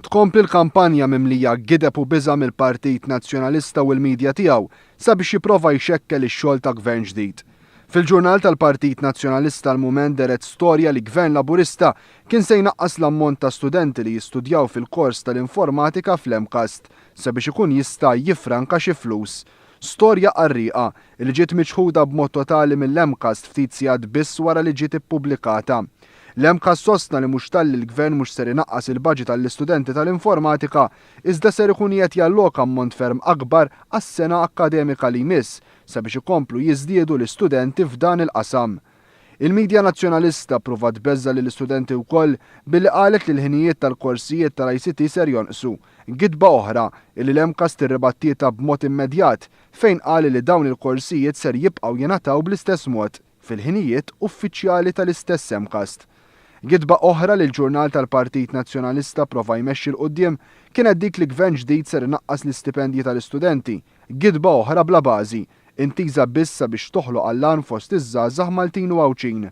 tkompli l-kampanja mimlija gideb u biża' mill-Partit Nazzjonalista u l-midja tiegħu sabiex jipprova jxekkel ix-xogħol ta' gvern ġdid. Fil-ġurnal tal-Partit Nazzjonalista l-mument deret storja li gvern Laburista kien se jnaqqas l-ammont ta' studenti li jistudjaw fil-kors tal-informatika fl-EMCAST sabiex ikun jista' jifranka xi flus. Storja qarrieqa li ġiet miċħuda b'mod totali mill-EMCAST ftit sigħat biss wara li ġiet ippubblikata. L-EMCAST sostna li mhux talli l-gvern mhux ser inaqqas il-baġit tal-istudenti tal-informatika iżda ser ikun qed jalloka ammont ferm akbar għas-sena akkademika li jmiss sabiex ikomplu jiżdiedu l-istudenti f'dan il-qasam. Il-Midja Nazzjonalista pruvat beżza lill-istudenti wkoll billi qalet li l-ħinijiet tal-korsijiet tal-ICT ser jonqsu. Gidba oħra li l-EMCAST irribattieta b'mod immedjat fejn qal li dawn il-korsijiet ser jibqgħu jingħataw bl-istess mod fil-ħinijiet uffiċjali tal-istess EMCAST. Gidba oħra li l-ġurnal tal-Partit Nazzjonalista prova jmexxi l-qudiem kienet dik li gvern ġdid ser inaqqas l-istipendji tal-istudenti. Gidba oħra bla bażi, intiża biss biex toħloq allan fost iż-żgħażagħ Maltin u Għawċin.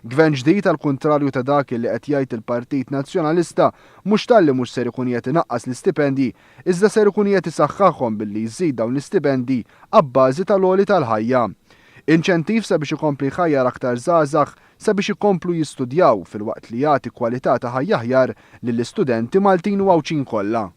Gvern ġdid għal kontrarju ta' dak li qed jgħid il-Partit Nazzjonalista mhux talli mhux ser ikun qed inaqqas l-istipendji, iżda ser ikun qed isaħħaħhom billi jżid dawn l-istipendji abbażi tal-għoli tal-ħajja. Inċentiv sabiex ikompli jħajjar aktar żgħażagħ sabiex ikomplu jistudjaw filwaqt li jagħti kwalità ta' ħajja aħjar lill-istudenti Maltin u Għawċin kollha.